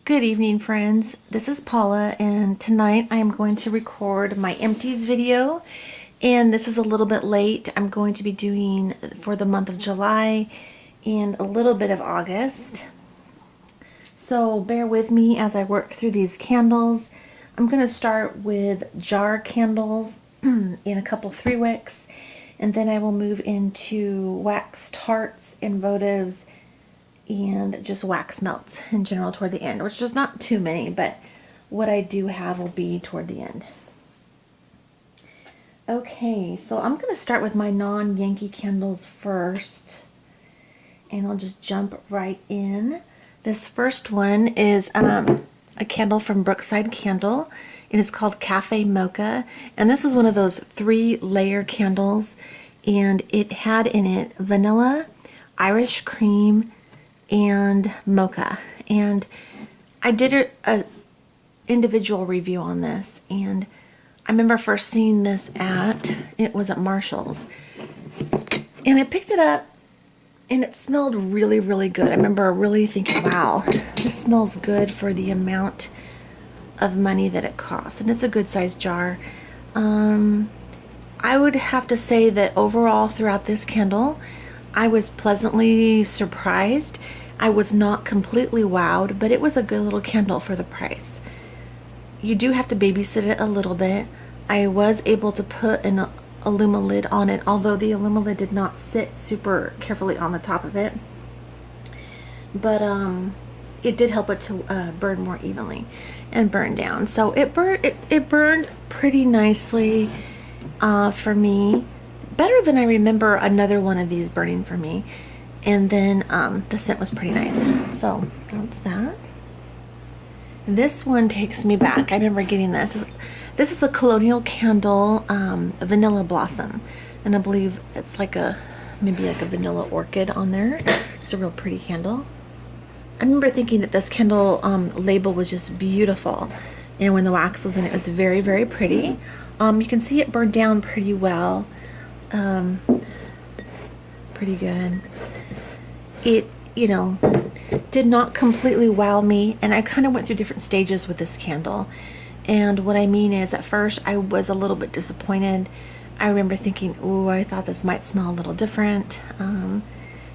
Good evening, friends. This is Paula, and tonight I am going to record my empties video. And this is a little bit late. I'm going to be doing for the month of July and a little bit of August. So bear with me as I work through these candles. I'm going to start with jar candles and a couple 3 wicks, and then I will move into wax tarts and votives and just wax melts in general toward the end, which is not too many, but what I do have will be toward the end. Okay, so I'm going to start with my non-Yankee candles first, and I'll just jump right in. This first one is a candle from Brookside Candle. It is called Cafe Mocha, and this is one of those 3-layer candles, and it had in it vanilla, Irish cream, and mocha. And I did a individual review on this, and I remember first seeing this it was at Marshall's, and I picked it up and it smelled really, really good. I remember really thinking, wow, this smells good for the amount of money that it costs, and it's a good sized jar. I would have to say that overall throughout this candle I was pleasantly surprised. I was not completely wowed, but it was a good little candle for the price. You do have to babysit it a little bit. I was able to put an Illuma lid on it, although the Illuma lid did not sit super carefully on the top of it. But it did help it to burn more evenly and burn down. So it burned pretty nicely for me. Better than I remember another one of these burning for me. And then the scent was pretty nice. So that's that. This one takes me back. I remember getting this. This is a Colonial Candle Vanilla Blossom. And I believe it's like maybe like a vanilla orchid on there. It's a real pretty candle. I remember thinking that this candle label was just beautiful. And when the wax was in it, it's very, very pretty. You can see it burned down pretty well. Pretty good. It, did not completely wow me, and I kind of went through different stages with this candle. And what I mean is, at first I was a little bit disappointed. I remember thinking, ooh, I thought this might smell a little different.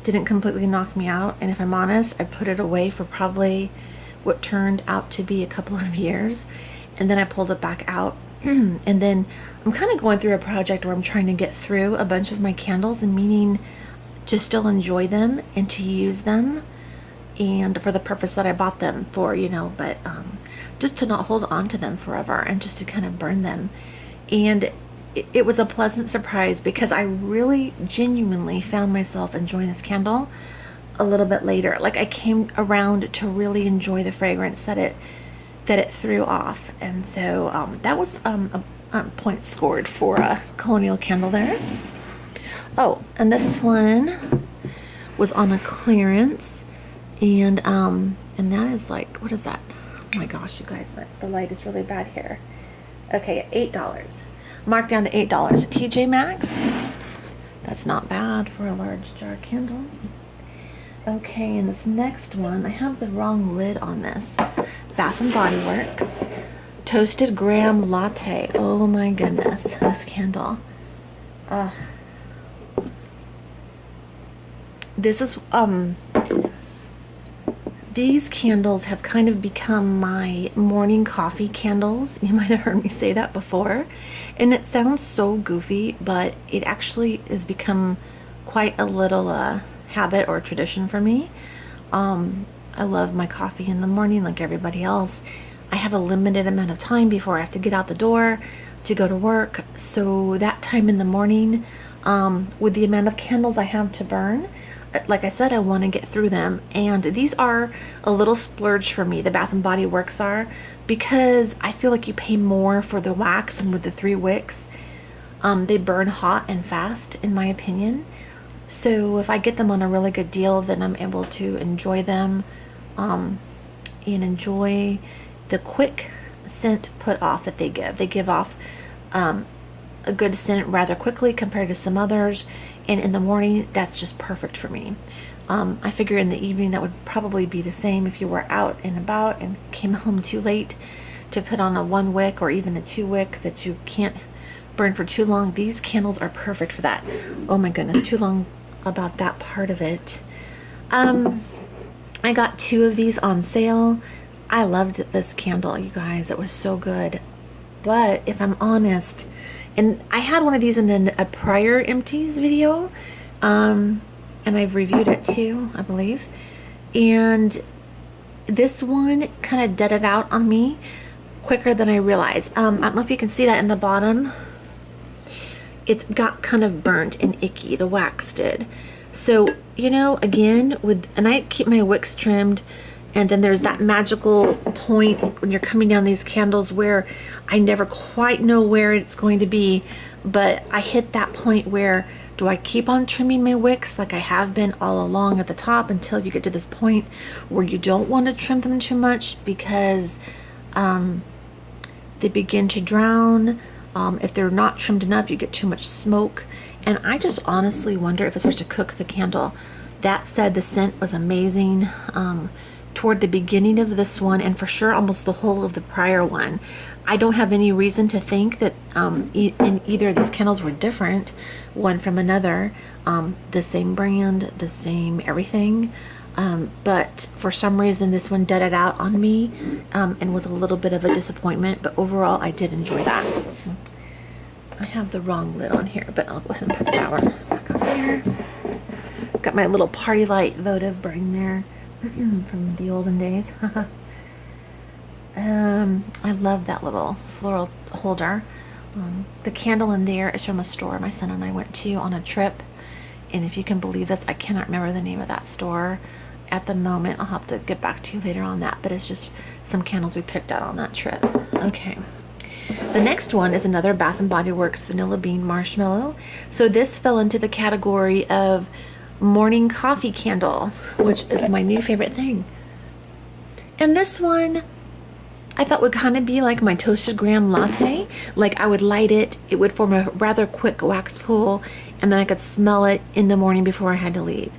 Didn't completely knock me out, and if I'm honest, I put it away for probably what turned out to be a couple of years, and then I pulled it back out. And then I'm kind of going through a project where I'm trying to get through a bunch of my candles, and meaning to still enjoy them and to use them and for the purpose that I bought them for, but just to not hold on to them forever and just to kind of burn them. And it was a pleasant surprise because I really genuinely found myself enjoying this candle a little bit later. Like, I came around to really enjoy the fragrance that it threw off, and so that was a point scored for a Colonial Candle there. Oh, and this one was on a clearance, and that is like, what is that? Oh my gosh, you guys, the light is really bad here. Okay, $8, marked down to $8 at TJ Maxx. That's not bad for a large jar candle. Okay, and this next one, I have the wrong lid on this. Bath and Body Works Toasted Graham Latte. Oh my goodness, this candle. This is these candles have kind of become my morning coffee candles. You might have heard me say that before, and it sounds so goofy, but it actually has become quite a little habit or tradition for me. I love my coffee in the morning like everybody else. I have a limited amount of time before I have to get out the door to go to work, so that time in the morning, with the amount of candles I have to burn, like I said, I want to get through them. And these are a little splurge for me, the Bath and Body Works are, because I feel like you pay more for the wax, and with the 3 wicks, they burn hot and fast, in my opinion. So if I get them on a really good deal, then I'm able to enjoy them and enjoy the quick scent put off that they give. They give off a good scent rather quickly compared to some others, and in the morning that's just perfect for me. I figure in the evening that would probably be the same if you were out and about and came home too late to put on a 1 wick or even a 2 wick that you can't burn for too long. These candles are perfect for that. Oh my goodness, too long about that part of it. I got 2 of these on sale. I loved this candle, you guys. It was so good. But if I'm honest, and I had one of these in a prior Empties video, and I've reviewed it too, I believe. And this one kind of deaded out on me quicker than I realized. I don't know if you can see that in the bottom. It's got kind of burnt and icky, the wax did. So, you know, again, and I keep my wicks trimmed, and then there's that magical point when you're coming down these candles where I never quite know where it's going to be, but I hit that point where, do I keep on trimming my wicks like I have been all along at the top until you get to this point where you don't want to trim them too much because they begin to drown. If they're not trimmed enough, you get too much smoke. And I just honestly wonder if it starts to cook the candle. That said, the scent was amazing toward the beginning of this one, and for sure almost the whole of the prior one. I don't have any reason to think that in either of these candles were different one from another. The same brand, the same everything. But for some reason this one deaded out on me and was a little bit of a disappointment, but overall I did enjoy that. I have the wrong lid on here, but I'll go ahead and put that one back on there. Got my little party light votive burning there from the olden days. I love that little floral holder. The candle in there is from a store my son and I went to on a trip, and if you can believe this, I cannot remember the name of that store at the moment. I'll have to get back to you later on that, but it's just some candles we picked out on that trip. Okay, the next one is another Bath and Body Works Vanilla Bean Marshmallow. So this fell into the category of morning coffee candle, which is my new favorite thing. And this one I thought would kind of be like my toasted graham latte. Like I would light it, it would form a rather quick wax pool, and then I could smell it in the morning before I had to leave.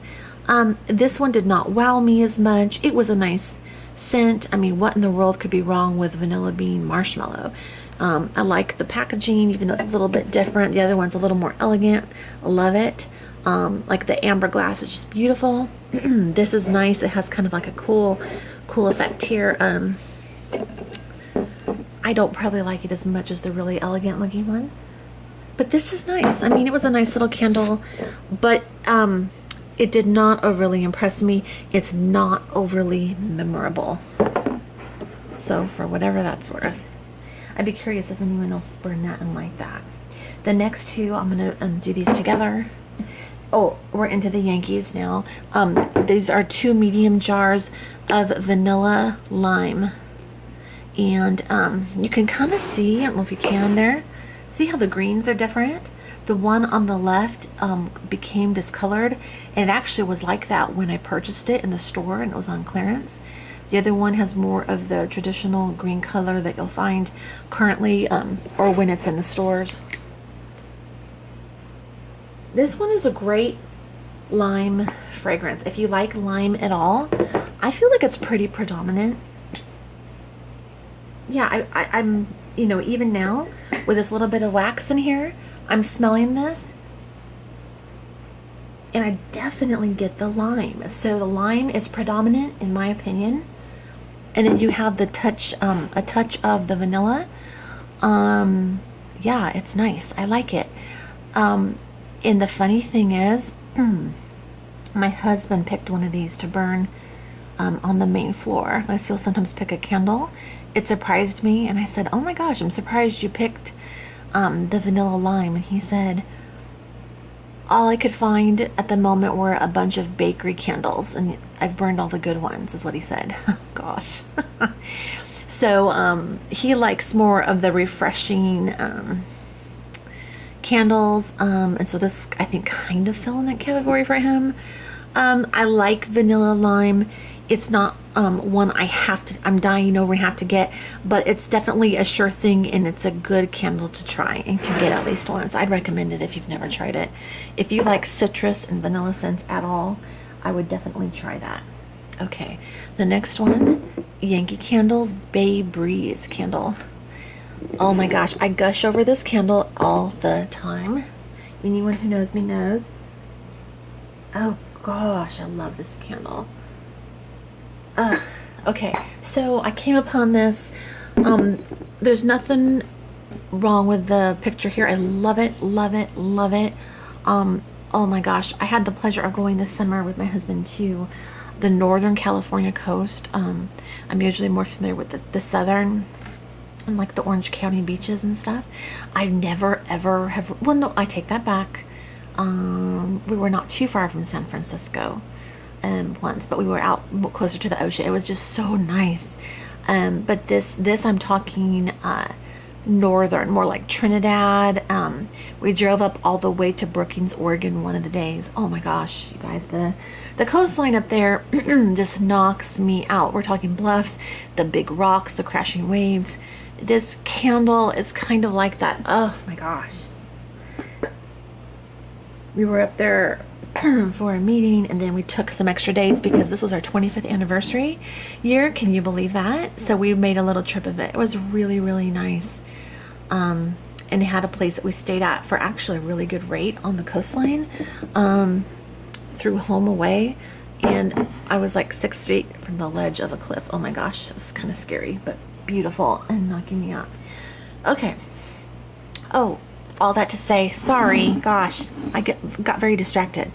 This one did not wow me as much. It was a nice scent. I mean, what in the world could be wrong with vanilla bean marshmallow? I like the packaging, even though it's a little bit different. The other one's a little more elegant. I love it. Like the amber glass is just beautiful. This is nice. It has kind of like a cool effect here. I don't probably like it as much as the really elegant looking one, but this is nice. I mean, it was a nice little candle, but it did not overly impress me. It's not overly memorable. So for whatever that's worth, I'd be curious if anyone else burned that and liked that. The next two, I'm gonna do these together. Oh, we're into the Yankees now. These are 2 medium jars of vanilla lime. And you can kind of see, I don't know if you can there, see how the greens are different? The one on the left became discolored, and it actually was like that when I purchased it in the store and it was on clearance. The other one has more of the traditional green color that you'll find currently or when it's in the stores. This one is a great lime fragrance. If you like lime at all, I feel like it's pretty predominant. Yeah, I'm, you know, even now with this little bit of wax in here, I'm smelling this and I definitely get the lime. So the lime is predominant in my opinion. And then you have the touch, a touch of the vanilla. Yeah, it's nice. I like it. And the funny thing is, my husband picked one of these to burn on the main floor. Like, he'll sometimes pick a candle. It surprised me, and I said, oh my gosh, I'm surprised you picked the vanilla lime. And he said, all I could find at the moment were a bunch of bakery candles, and I've burned all the good ones, is what he said. Gosh. So he likes more of the refreshing candles, and so this, I think, kind of fell in that category for him. I like vanilla lime. It's not one I'm dying over and have to get, but it's definitely a sure thing, and it's a good candle to try and to get at least once. I'd recommend it if you've never tried it. If you like citrus and vanilla scents at all, I would definitely try that. Okay, the next one, Yankee Candle's Bay Breeze candle. Oh my gosh, I gush over this candle all the time. Anyone who knows me knows. Oh gosh, I love this candle. Okay, so I came upon this. There's nothing wrong with the picture here. I love it, love it, love it. Oh my gosh, I had the pleasure of going this summer with my husband to the Northern California coast. I'm usually more familiar with the southern and like the Orange County beaches and stuff. I never ever have, well no, I take that back. We were not too far from San Francisco once, but we were out closer to the ocean. It was just so nice. But this I'm talking northern, more like Trinidad. We drove up all the way to Brookings, Oregon one of the days. Oh my gosh, you guys, the coastline up there just knocks me out. We're talking bluffs, the big rocks, the crashing waves. This candle is kind of like that. Oh my gosh. We were up there for a meeting, and then we took some extra days because this was our 25th anniversary year. Can you believe that? So we made a little trip of it. It was really, really nice. And it had a place that we stayed at for actually a really good rate on the coastline, through Home Away. And I was like 6 feet from the ledge of a cliff. Oh my gosh, it was kind of scary, but beautiful and knocking me out. Okay. Oh, all that to say, sorry, gosh, I got very distracted.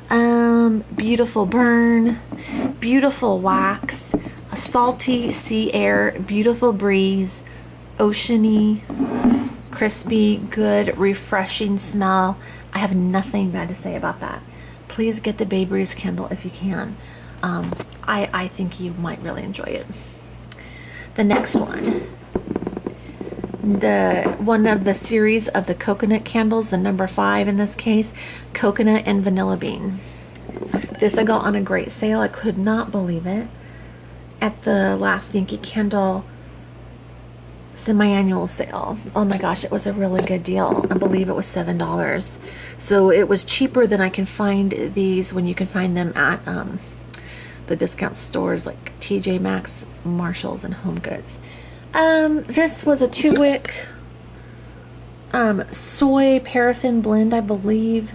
Beautiful burn, beautiful wax, a salty sea air, beautiful breeze, oceany, crispy, good, refreshing smell. I have nothing bad to say about that. Please get the Bay Breeze candle if you can. I think you might really enjoy it. The next one, the one of the series of the coconut candles, the number 5 in this case, coconut and vanilla bean. This I got on a great sale. I could not believe it. At the last Yankee Candle semi-annual sale. Oh my gosh, it was a really good deal. I believe it was $7. So it was cheaper than I can find these when you can find them at the discount stores like TJ Maxx, Marshalls, and Home Goods. This was a 2-wick soy paraffin blend, I believe.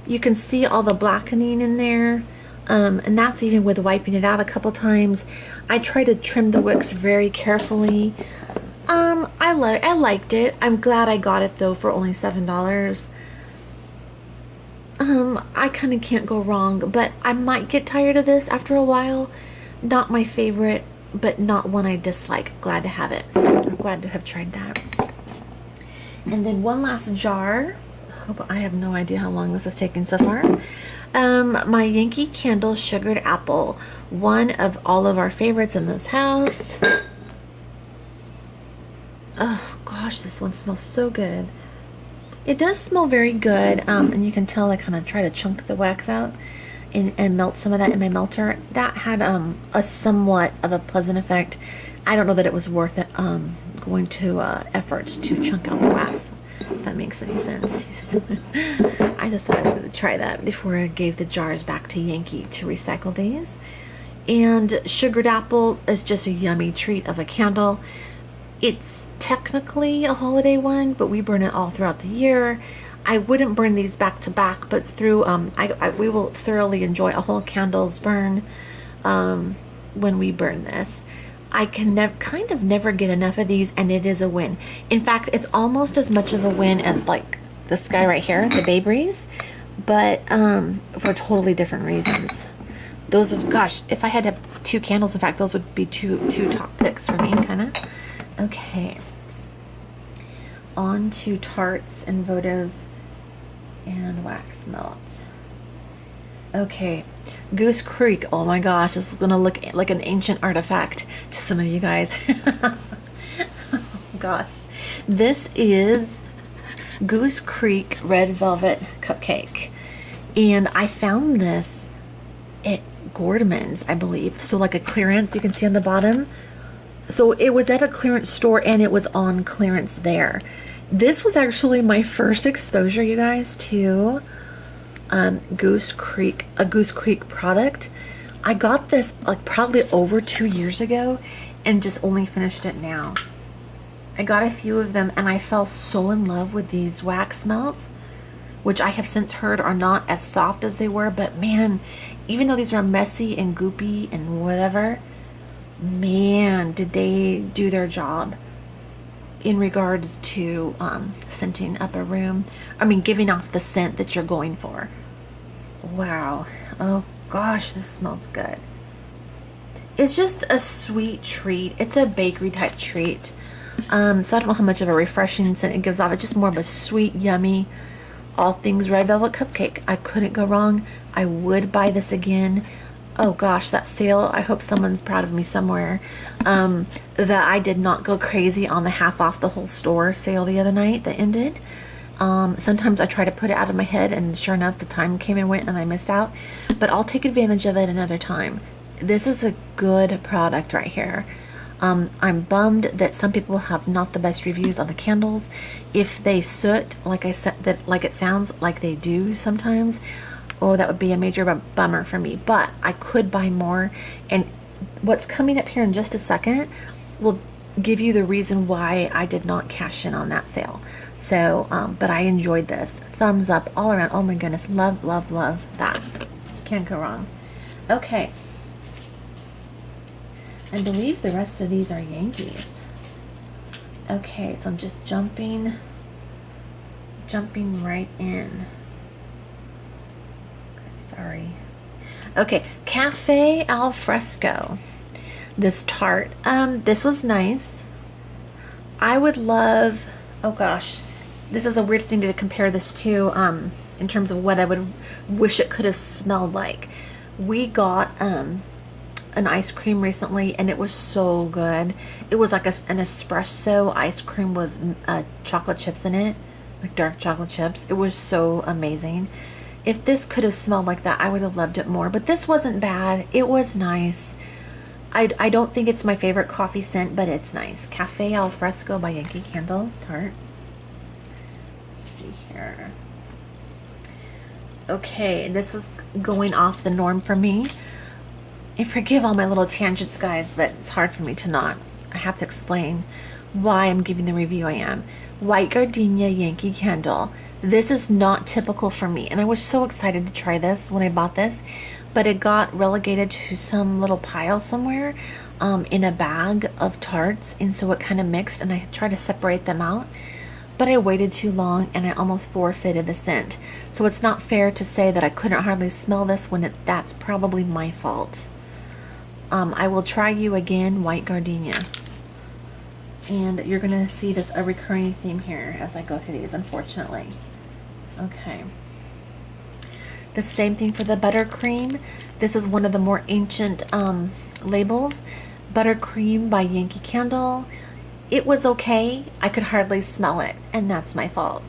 You can see all the blackening in there, and that's even with wiping it out a couple times. I try to trim the wicks very carefully. I liked it. I'm glad I got it though for only $7. I kind of can't go wrong, but I might get tired of this after a while. Not my favorite, but not one I dislike. Glad to have it. I'm glad to have tried that. And then one last jar. I have no idea how long this is taking so far. My Yankee Candle Sugared Apple. One of all of our favorites in this house. Oh gosh, this one smells so good. It does smell very good, and you can tell I kind of try to chunk the wax out and melt some of that in my melter. That had a somewhat of a pleasant effect. I don't know that it was worth it, going to efforts to chunk out the wax, if that makes any sense. I decided I wanted to try that before I gave the jars back to Yankee to recycle these. And Sugared Apple is just a yummy treat of a candle. It's technically a holiday one, but we burn it all throughout the year. I wouldn't burn these back to back, but through we will thoroughly enjoy a whole candle's burn when we burn this. I can kind of never get enough of these, and it is a win. In fact, it's almost as much of a win as like this guy right here, the Bay Breeze, but for totally different reasons. Those are, gosh, if I had to have 2 candles, in fact, those would be two top picks for me, kind of. Okay, on to tarts and votives and wax melt. Okay, Goose Creek. Oh my gosh, this is gonna look like an ancient artifact to some of you guys. Oh gosh, this is Goose Creek Red Velvet Cupcake, and I found this at Gordman's, I believe. So like a clearance, you can see on the bottom. So it was at a clearance store, and it was on clearance there. This was actually my first exposure, you guys, to a Goose Creek product. I got this like probably over 2 years ago and just only finished it now. I got a few of them and I fell so in love with these wax melts, which I have since heard are not as soft as they were, but man, even though these are messy and goopy and whatever, man, did they do their job in regards to scenting up a room. I mean, giving off the scent that you're going for. Wow. Oh gosh, this smells good. It's just a sweet treat. It's a bakery type treat. So I don't know how much of a refreshing scent it gives off. It's just more of a sweet, yummy, all things red velvet cupcake. I couldn't go wrong. I would buy this again. Oh gosh, that sale, I hope someone's proud of me somewhere, that I did not go crazy on the half off the whole store sale the other night that ended. Sometimes I try to put it out of my head and sure enough the time came and went and I missed out, but I'll take advantage of it another time. This is a good product right here. I'm bummed that some people have not the best reviews on the candles. If they soot, like I said, that like it sounds like they do sometimes, oh, that would be a major bummer for me. But I could buy more, and what's coming up here in just a second will give you the reason why I did not cash in on that sale. So, but I enjoyed this. Thumbs up all around. Oh my goodness, love, love, love that. Can't go wrong. Okay. I believe the rest of these are Yankees. Okay, so I'm just jumping right in. Sorry. Okay, Cafe Al Fresco. This tart. This was nice. I would love, oh gosh, this is a weird thing to compare this to in terms of what I would wish it could have smelled like. We got an ice cream recently and it was so good. It was like an espresso ice cream with chocolate chips in it, like dark chocolate chips. It was so amazing. If this could have smelled like that, I would have loved it more, but this wasn't bad. It was nice. I don't think it's my favorite coffee scent, but it's nice. Cafe Al Fresco by Yankee Candle tart. Let's see here. Okay, this is going off the norm for me. And forgive all my little tangents, guys, but it's hard for me to not. I have to explain why I'm giving the review I am. White Gardenia Yankee Candle. This is not typical for me, and I was so excited to try this when I bought this, but it got relegated to some little pile somewhere in a bag of tarts, and so it kind of mixed, and I tried to separate them out, but I waited too long and I almost forfeited the scent. So it's not fair to say that I couldn't hardly smell this when that's probably my fault. I will try you again, White Gardenia. And you're going to see this a recurring theme here as I go through these, unfortunately. Okay. The same thing for the buttercream. This is one of the more ancient labels. Buttercream by Yankee Candle. It was okay. I could hardly smell it, and that's my fault.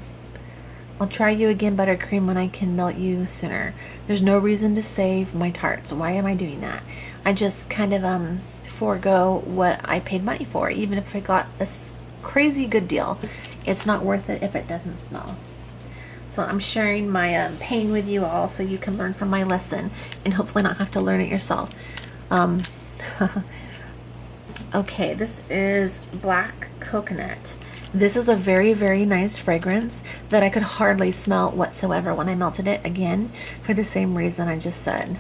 I'll try you again, buttercream, when I can melt you sooner. There's no reason to save my tarts. Why am I doing that? I just kind of forego what I paid money for, even if I got a crazy good deal. It's not worth it if it doesn't smell. So I'm sharing my pain with you all so you can learn from my lesson and hopefully not have to learn it yourself. Okay, this is Black Coconut. This is a very, very nice fragrance that I could hardly smell whatsoever when I melted it, again, for the same reason I just said.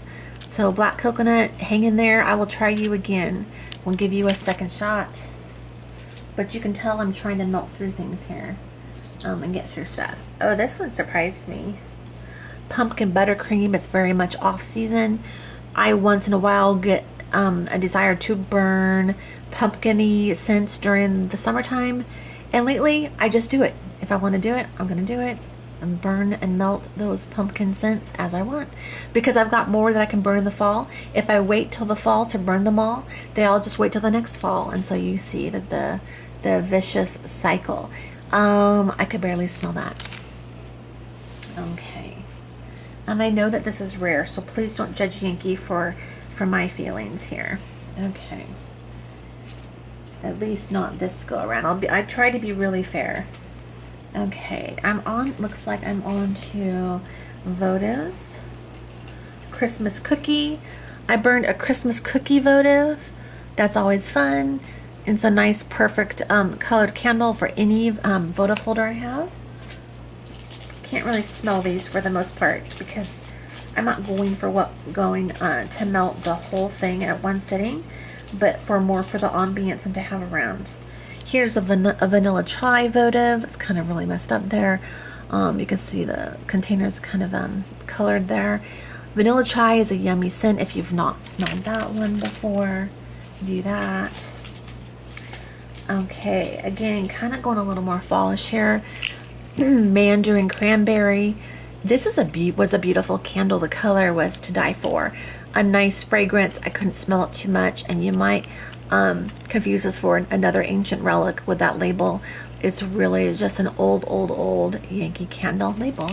So Black Coconut, hang in there. I will try you again. We'll give you a second shot. But you can tell I'm trying to melt through things here and get through stuff. Oh, this one surprised me. Pumpkin Buttercream. It's very much off season. I once in a while get a desire to burn pumpkin-y scents during the summertime. And lately, I just do it. If I want to do it, I'm going to do it and burn and melt those pumpkin scents as I want. Because I've got more that I can burn in the fall. If I wait till the fall to burn them all, they all just wait till the next fall. And so you see that the vicious cycle. I could barely smell that. Okay. And I know that this is rare, so please don't judge Yankee for my feelings here. Okay. At least not this go around. I try to be really fair. Okay, I'm on, looks like I'm on to votives. Christmas cookie. I burned a Christmas cookie votive. That's always fun. It's a nice, perfect colored candle for any votive holder I have. Can't really smell these for the most part because I'm not going for to melt the whole thing at one sitting, but for the ambience and to have around. Here's a vanilla chai votive. It's kind of really messed up there. You can see the container's kind of colored there. Vanilla chai is a yummy scent. If you've not smelled that one before, do that. Okay, again, kind of going a little more fallish here. Mandarin cranberry. This is was a beautiful candle. The color was to die for. A nice fragrance. I couldn't smell it too much, and you might confuse this for another ancient relic with that label. It's really just an old Yankee Candle label,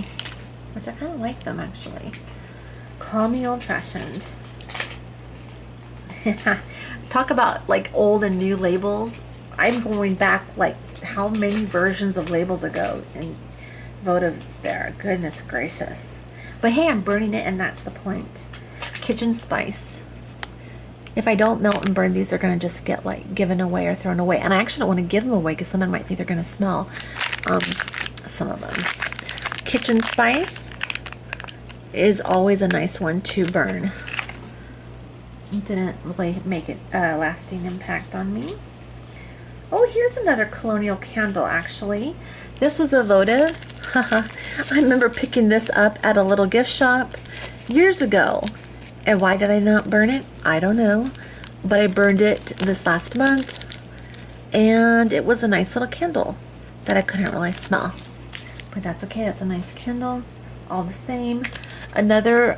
which I kind of like them actually. Call me old-fashioned. Talk about like old and new labels. I'm going back like how many versions of labels ago and votives there. Goodness gracious. But hey, I'm burning it and that's the point. Kitchen spice. If I don't melt and burn these, they're going to just get like given away or thrown away. And I actually don't want to give them away because someone might think they're going to smell some of them. Kitchen spice is always a nice one to burn. It didn't really make it a lasting impact on me. Oh, here's another colonial candle actually. This was a votive. I remember picking this up at a little gift shop years ago. And why did I not burn it? I don't know. But I burned it this last month. And it was a nice little candle that I couldn't really smell. But that's okay. That's a nice candle. All the same. Another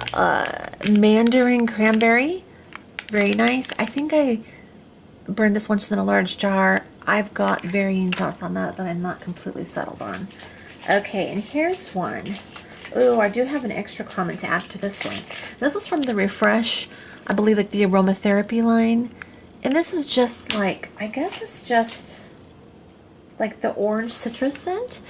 Mandarin cranberry. Very nice. I think I burned this once in a large jar. I've got varying thoughts on that I'm not completely settled on. Okay, and here's one. Oh, I do have an extra comment to add to this one. This is from the Refresh, I believe like the aromatherapy line. And this is just like, I guess it's just like the orange citrus scent.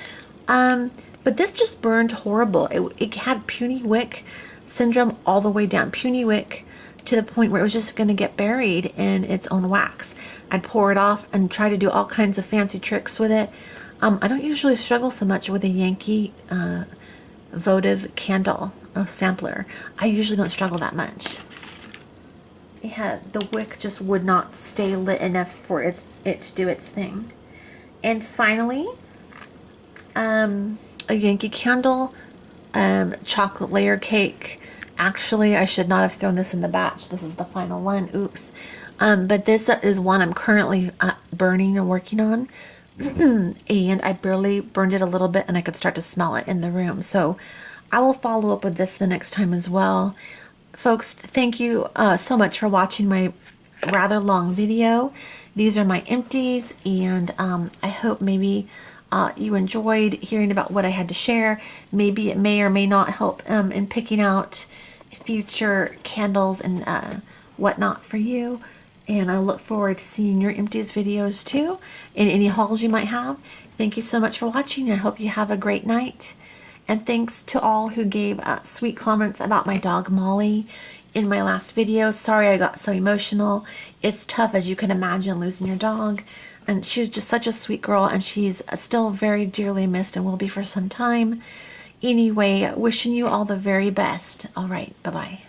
But this just burned horrible. It had puny wick syndrome all the way down. Puny wick to the point where it was just going to get buried in its own wax. I'd pour it off and try to do all kinds of fancy tricks with it. I don't usually struggle so much with a Yankee votive candle sampler. I usually don't struggle that much. Yeah, the wick just would not stay lit enough for it to do its thing. And finally, a Yankee Candle chocolate layer cake. Actually, I should not have thrown this in the batch. This is the final one. Oops. But this is one I'm currently burning and working on. And I barely burned it a little bit and I could start to smell it in the room. So I will follow up with this the next time as well. Folks, thank you so much for watching my rather long video. These are my empties, and I hope maybe you enjoyed hearing about what I had to share. Maybe it may or may not help in picking out future candles and whatnot for you. And I look forward to seeing your empties videos too, and any hauls you might have. Thank you so much for watching. I hope you have a great night. And thanks to all who gave sweet comments about my dog Molly in my last video. Sorry I got so emotional. It's tough, as you can imagine, losing your dog. And she was just such a sweet girl, and she's still very dearly missed and will be for some time. Anyway, wishing you all the very best. All right, bye-bye.